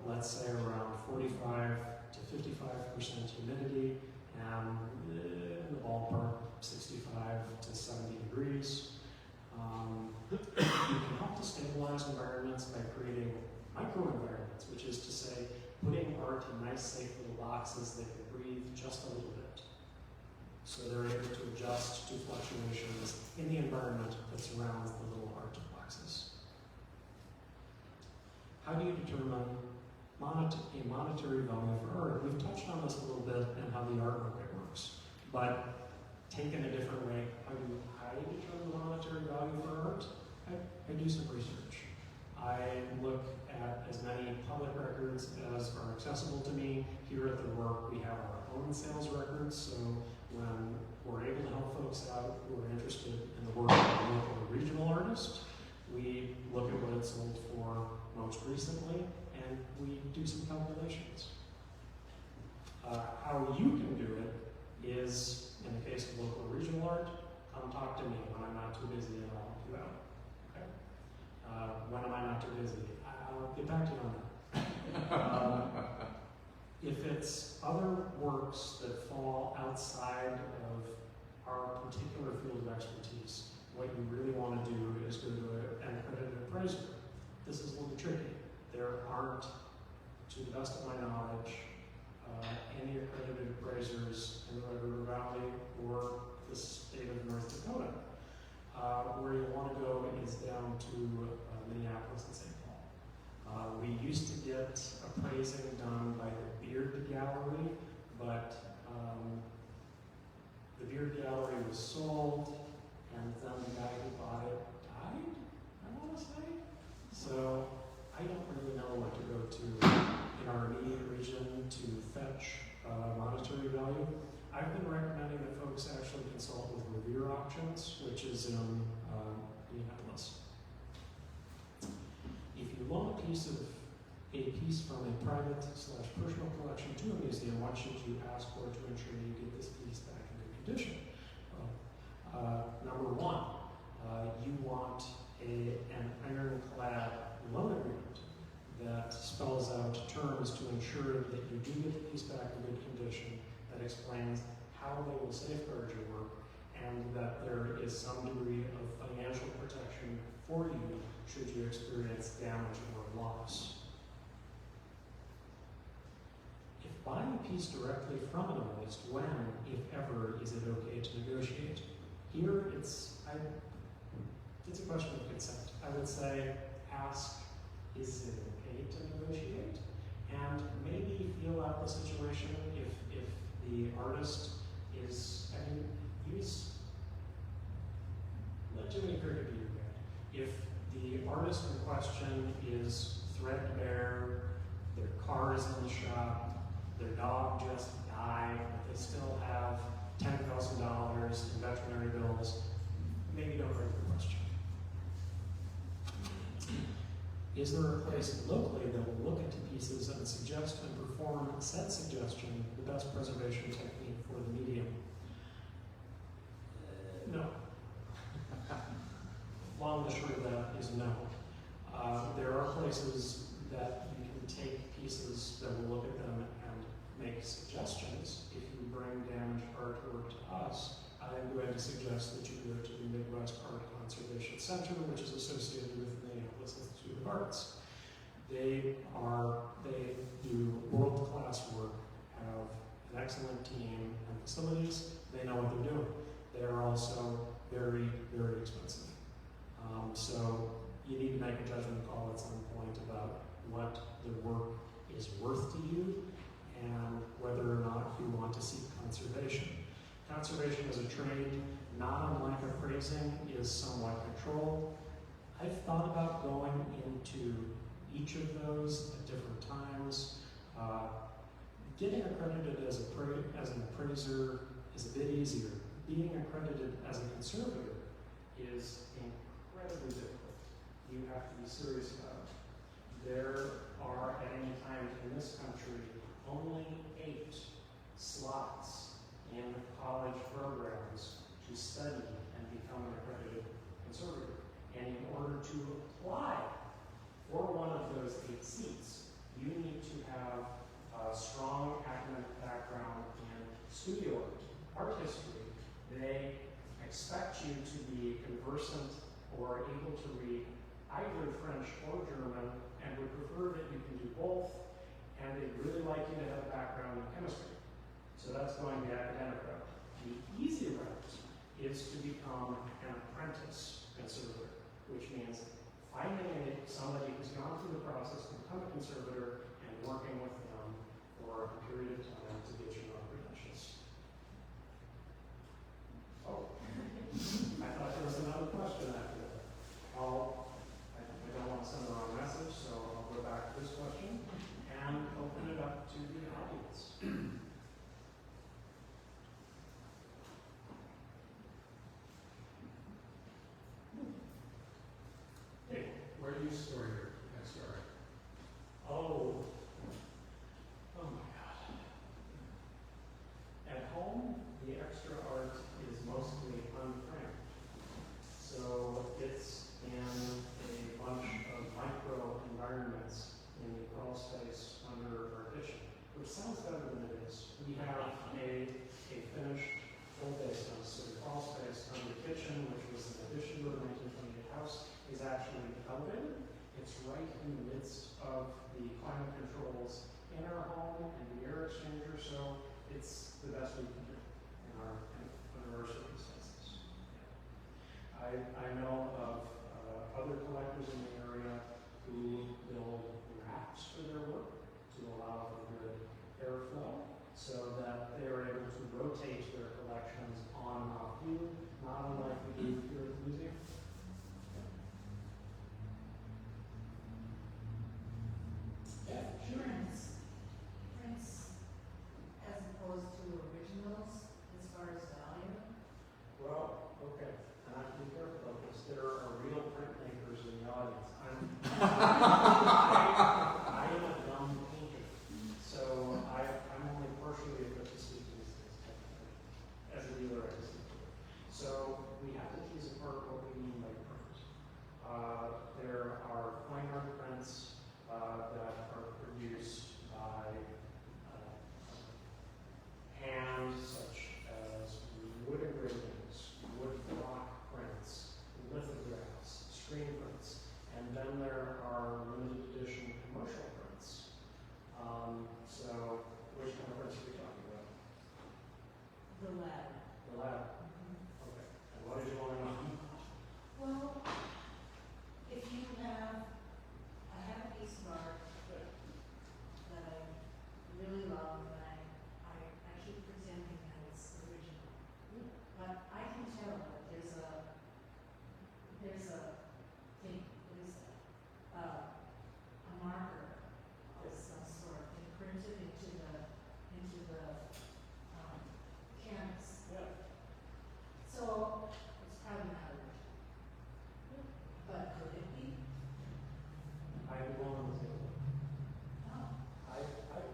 let's say around 45 to 55% humidity, and in the ballpark 65 to 70 degrees. You can help to stabilize environments by creating microenvironments, which is to say, putting art in nice, safe little boxes that can breathe just a little bit. So they're able to adjust to fluctuations in the environment that surrounds the little art boxes. How do you determine a monetary value for art? We've touched on this a little bit and how the art market works, but taken a different way, how do I determine the monetary value for art? I do some research. I look at as many public records as are accessible to me. Here at the Rourke, we have our own sales records, so when we're able to help folks out who are interested in the work of a local or regional artist, we look at what it sold for most recently, and we do some calculations. How you can do it is, in the case of local or regional art, come talk to me when I'm not too busy and I'll help you out. Okay? When am I not too busy? I'll get back to you on that. If it's other works that fall outside of our particular field of expertise, what you really want to do is go to an accredited appraiser. This is a little tricky. There aren't, to the best of my knowledge, any accredited appraisers in the Red River Valley or the state of North Dakota. ultimate appraising done by the Beard Gallery, but the Beard Gallery was sold, and then the guy who bought it died, I want to say. So I don't really know what to go to in our immediate region to fetch monetary value. I've been recommending that folks actually consult with Revere Auctions, which is in Minneapolis. If you loan a piece from a private/personal collection to a museum, what should you ask for to ensure you get this piece back in good condition? Well, number one, you want an ironclad loan agreement that spells out terms to ensure that you do get the piece back in good condition, that explains how they will safeguard your work, and that there is some degree of financial protection for you should you experience damage or loss. If buying a piece directly from an artist, when, if ever, is it okay to negotiate? Here, it's a question of consent. I would say, ask, is it okay to negotiate? And maybe feel out the situation if the artist is, let Jimmy Cricket be your guide. If the artist in question is threadbare, their car is in the shop, their dog just died, but they still have $10,000 in veterinary bills, maybe don't bring the question. Is there a place locally that will look into pieces and suggest and perform said suggestion the best preservation technique for the medium? No. Long and short of that is no. There are places that you can take pieces that will look at them and make suggestions. If you bring damaged artwork to us, I'm going to suggest that you go to the Midwest Art Conservation Center, which is associated with the Minnesota State University Arts. They do world-class work, have an excellent team and facilities. They know what they're doing. They are also very, very expensive. So you need to make a judgment call at some point about what the work is worth to you and whether or not you want to seek conservation. Conservation as a trade, not unlike appraising, is somewhat controlled. I've thought about going into each of those at different times. Getting accredited as an appraiser is a bit easier. Being accredited as a conservator is incredibly difficult. You have to be serious about it. There are, at any time in this country, only 8 slots in college programs to study and become an accredited conservator. And in order to apply for one of those 8 seats, you need to have a strong academic background in studio art history. They expect you to be conversant or able to read either French or German, and would prefer that you can do both, and they'd really like you to have a background in chemistry. So that's going the academic route. The easy route is to become an apprentice conservator, which means finding somebody who's gone through the process to become a conservator and working with them for a period of time to get your own credentials. Oh, I thought there was another question after that. I don't want to send the wrong message, so I'll go back to this question and open it up to the audience. Hey, Where do you store your extra art? oh my God. At home, the extra art is mostly unframed. So it's in a bunch of micro environments in the crawl space under our kitchen, which sounds better than it is. We have a finished full basement. So the crawl space under the kitchen, which was an addition to a 1928 house, is actually elevated. It's right in the midst of the climate controls in our home and the air exchanger, so it's the best we can do under our circumstances. I know of other collectors in the area who build racks for their work to allow for good airflow, so that they are able to rotate their collections on and off view, not unlike we do here at the museum. Prints as opposed to originals as far as value? Well, okay, and I have to be careful about this. There are real printmakers in the audience. I am a dumb painter, so I'm only partially equipped to speak to these things technically. As a dealer, I can speak to it. So we have to tease apart what we mean by print. There are fine art prints that are produced by hand, such as wood engravings, wood block prints, lithographs, screen prints, and then there are limited edition commercial prints. So, which kind of prints are we talking about? The latter. The latter. Okay. And what did you want to know? Well, if you have, I have a piece of art that I really love, and I keep pretending that it's original. But I can tell that there's a thing, what is that? A marker of some sort imprinted into the canvas. Yeah. So it's probably not original. But could it be? I belong on the table. No. I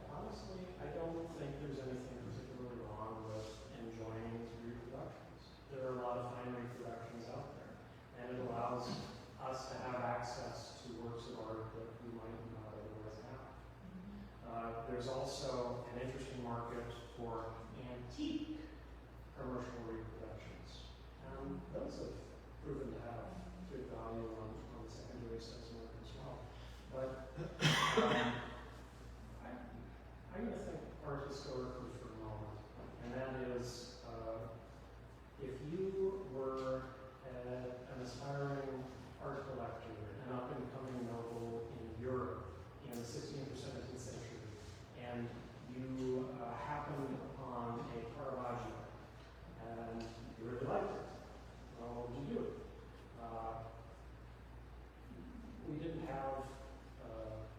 honestly, I don't think there's anything particularly wrong with enjoying reproductions. There are a lot of fine reproductions out there, and it allows us to have access to works of art that we might not otherwise have. There's also an interesting market for antique commercial reproductions, and those have proven to have good value on the secondary sales market as well. But I'm going to think art historically for a moment, and that is, if you were an aspiring art collector, an up-and-coming noble in Europe in the 16th or 17th century, and you happened upon a Caravaggio, and you really liked it, well, what would you do? We didn't have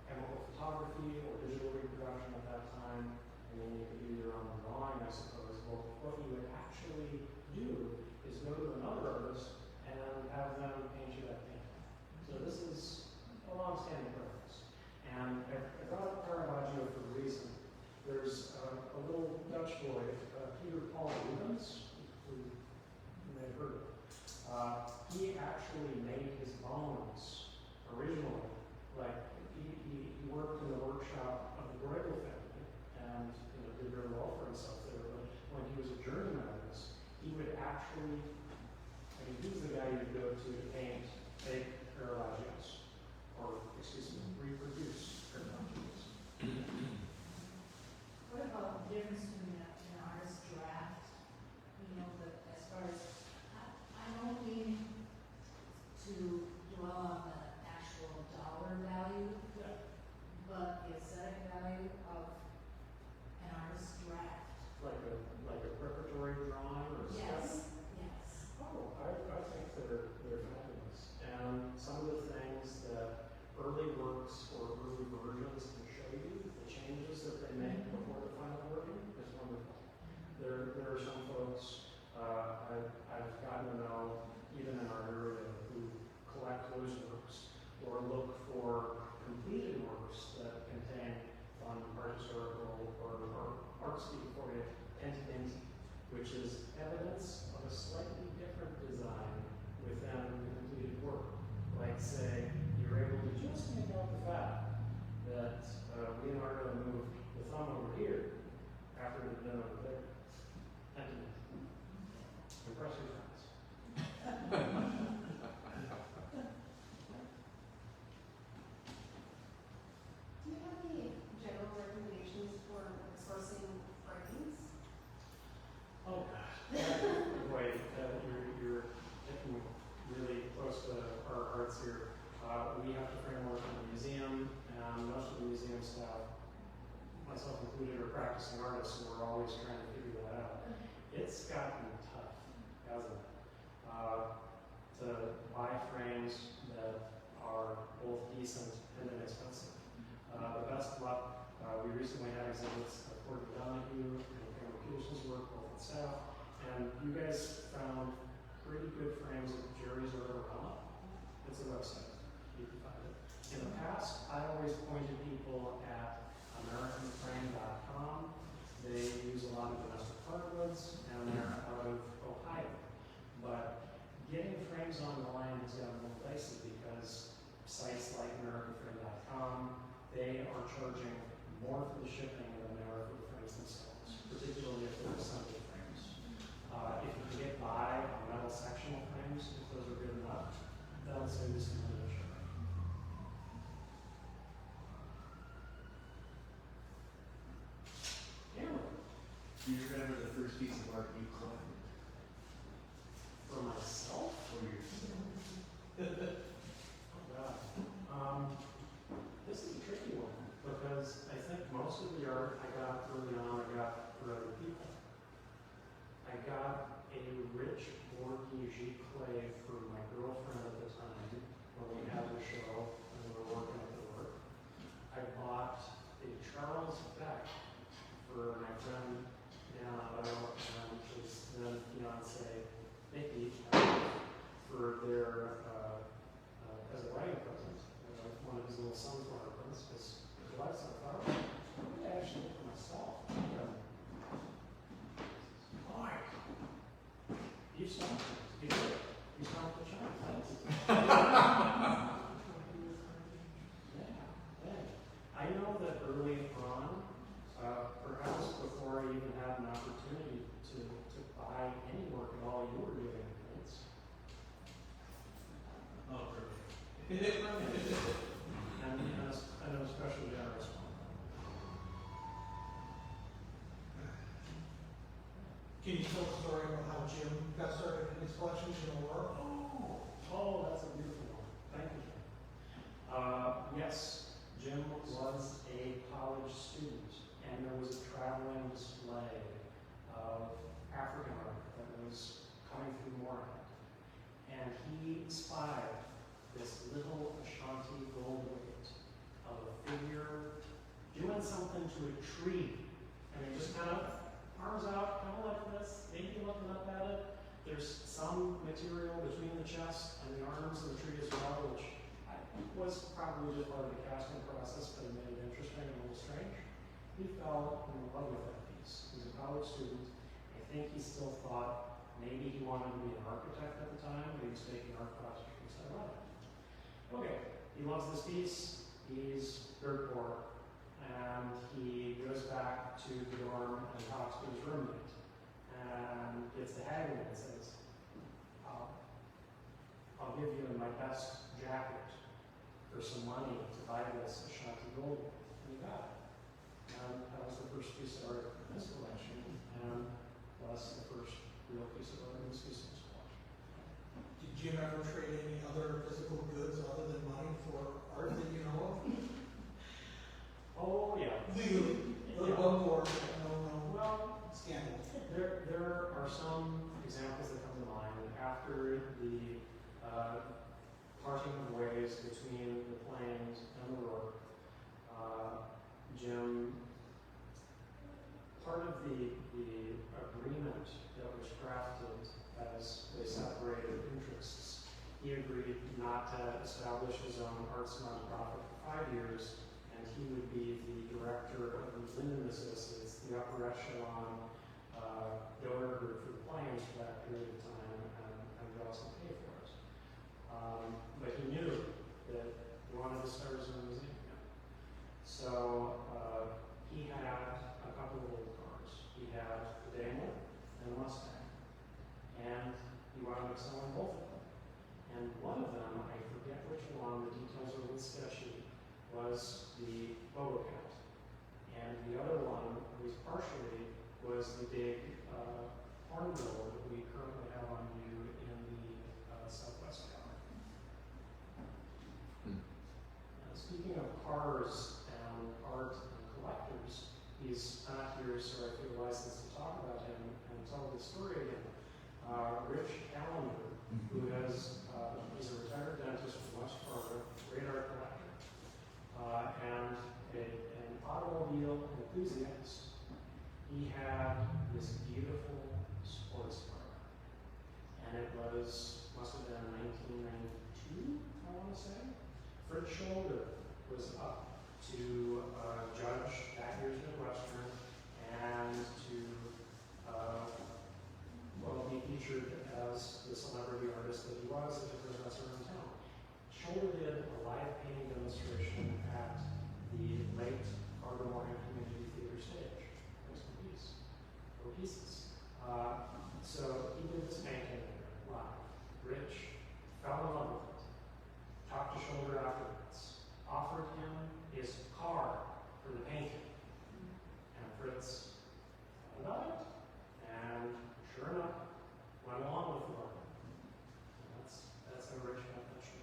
chemical photography or digital reproduction at that time. I mean, you could do your own drawing, I suppose. Well, what you would actually do is go to another artist and have them paint you that painting. So this is a long-standing practice. And I brought up Caravaggio for a reason. There's a little Dutch boy, Peter Paul Rubens, who you may have heard of. He actually made his bones originally. Like, he worked in the workshop of the Bruegel family and did very well for himself there. But when he was a journeyman artist, he would actually, I mean, he was the guy you'd go to paint fake Caravaggios, or, excuse me, reproduce Caravaggios. What about the difference between an artist's draft? As far as, I don't mean to dwell on the actual dollar value, Yeah. but the aesthetic value of an artist's draft. Like a preparatory drawing or a sketch? Yes. Oh, I think they're fabulous. And some of the things that early works or early versions can show you, the changes that they make before the final version, is wonderful. There are some folks I've gotten to know, even in our area, who collect those works or look for completed works that contain fun art historical or art speak for you, pentiment, which is evidence of a slightly different design within the completed work. Like, say, you're able to just make out the fact that Leonardo moved the thumb over here after it had been over there. Pentiment. Impress your friends. Do you have any general recommendations for sourcing frames? Oh, boy, you're getting really close to our hearts here. We have to frame work in the museum, and most of the museum staff, myself included, are practicing artists, and we're always trying to figure that out. It's gotten tough, hasn't it? To buy frames that are both decent and inexpensive. The best luck, we recently had exhibits of Courtney Donahue and Cameron Peterson's work, both with staff, and you guys found pretty good frames of Jerry's Ortorama. It's a website, you can find it. In the past, I always pointed people at AmericanFrame.com. They use a lot of domestic hardwoods, and they're out of Ohio. But getting frames online has gotten a little dicey because sites like AmericanFrame.com, they are charging more for the shipping than they are for the frames themselves, particularly if they're assembly frames. If you can get by on metal sectional frames, if those are good enough, that'll save you some money on shipping. Cameron, Do you remember the first piece of art you collected? for myself, For yourself? oh God. This is a tricky one because I think most of the art I got early on, I got for other people. I got a rich Rourke clay for my girlfriend at the time when we had the show and we were working at the work. I bought a Charles Beck for my friend Anna and his then fiance Nikki for their as a wedding present. One of his little sons were our prince because his wife's on fire. Maybe I actually for myself. Mike, you saw things. You did. You saw the child. I know that early on, perhaps before I even had an opportunity to buy any work at all, you were giving prints. Oh, really? And an especially generous one. Can you tell a story about how Jim got started in his collections in Aurora? Oh, that's a beautiful one. Thank you, Jim. Yes, Jim was a college student, and there was a traveling display of African art that was coming through Moorhead. And he spied this little Ashanti gold weight of a figure doing something to a tree. And he just kind of arms out, kind of like this, maybe looking up at it. There's some material between the chest and the arms of the tree as well, which I think was probably just part of the casting process, but it made it interesting and a little strange. He fell in love with that piece. He was a college student. I think he still thought maybe he wanted to be an architect at the time, but he was taking art classes from Minnesota. Okay, he loves this piece. He's dirt poor, and he goes back to the dorm and talks to his roommate, and gets the haggle and says, I'll give you my best jacket for some money to buy this Ashanti gold. And he got it. And that was the first piece of art in this collection, and thus the first real piece of art in this museum's collection. Did Jim ever trade any other physical goods other than money for art that you know of? Oh, yeah. Legally. Yeah. Or no Well, scandal. there are some examples that come to mind after the parting of ways between the Plains and the Rourke. Jim, part of the agreement that was crafted as they separated interests, he agreed not to establish his own arts nonprofit for 5 years, and he would be the director of the Linden Associates, the upper echelon donor group for the Plains for that period of time, and would also pay for it. But he knew that he wanted to start his own museum again. So he had a couple of old cars. He had the Daimler and the Mustang, and he wound up selling both of them. And one of them, I forget which one, the details are a little sketchy, was the Bobocat. And the other one, at least partially, was the big hornbill that we currently have on view in the Southwest Gallery. cars and art and collectors. He's not here, so I feel licensed to talk about him and tell his story again. Rich Callender, who is a retired dentist from West Florida, great art collector, and an automobile enthusiast. He had this beautiful sports car, and it must have been 1992, I want to say. Fritz Shoulder was up to judge that year's Midwestern and to be featured as the celebrity artist that he was as a professor in town. Shoulder did a live painting demonstration at the late Moorhead Community Theater stage. Rest in peace. Or pieces. So he did this painting live. Rich fell in love with it. Talked to Shoulder afterwards. Offered him his car for the painting. And Fritz thought about it. And sure enough, went along with the bargain. That's how Rich got that show.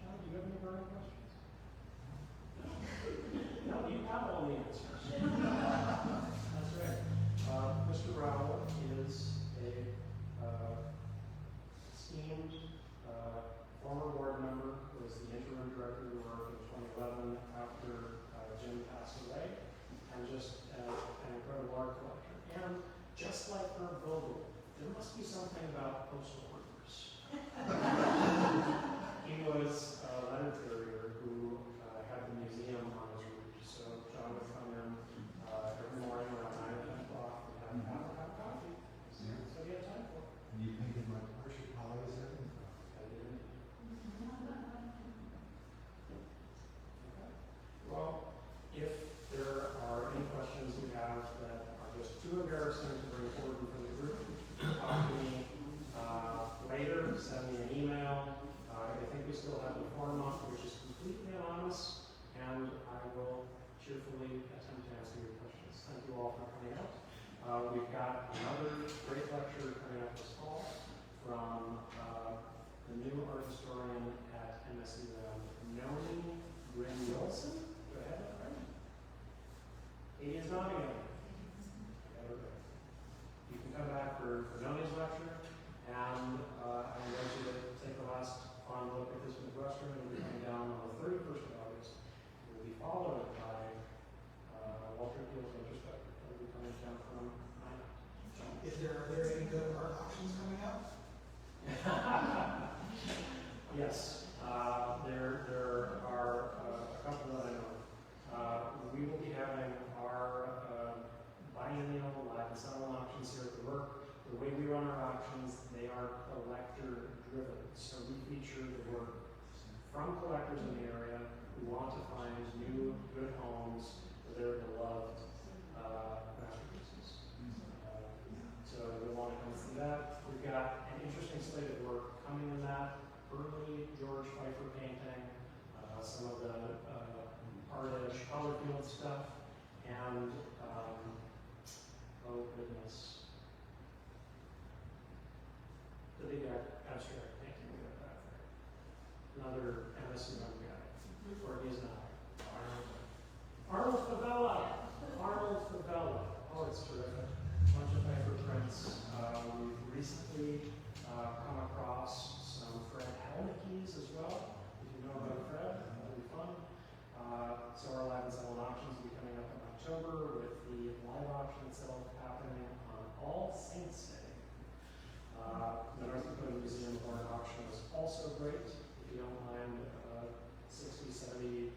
John, do you have any burning questions? No, you have all the answers. That's right. Mr. Rowell is a esteemed former board member, was the interim director of Rourke in 2011 after Jim passed away, and just an incredible art collector. And just like Herb Vogel, there must be something about postal workers. He was a letter carrier who had the museum on his route. So John would come in every morning around 9 or 10 o'clock and have a cup of coffee. So he had time for it. And you painted my portrait. How long is that? I did indeed. Okay. Well, if there are any questions you have that are just too embarrassing to bring forward in front of the group, talk to me later, send me an email. I think we still have the form up, which is completely anonymous, and I will cheerfully attempt to answer your questions. Thank you all for coming out. We've got another great lecture coming up this fall from the new art historian at MSUM, Noni Brynjolfsson. Do I have that right? He is nodding at me. Okay. You can come back for Noni's lecture, and I invite you to take a last fond look at this Midwestern. It will be coming down on the 31st of August. It will be followed by Walter Peel's Retrospective. It will be coming down from 9. Are there any good art auctions coming up? Yes, there are a couple that I know. We will be having our biennial live and silent auctions here at the Rourke. The way we run our auctions, they are collector driven. So we feature the work from collectors in the area who want to find new, good homes for their beloved masterpieces. So you'll want to come see that. We've got an interesting slate of work coming in that. Early George Pfeiffer painting, some of the art-edge color field stuff, and oh goodness, the big abstract painting we got back there. Another MSUM guy, or he's not. Arnold Favela. Arnold Favela. Oh, it's terrific. A bunch of Pfeiffer prints. We've recently come across some Fred Helmke's as well. If you know about Fred, that'll be fun. So our live and silent auctions will be coming up in October, with the live auction itself happening on All Saints Day. The North Dakota Museum Horn auction is also great. If you don't mind $60, $70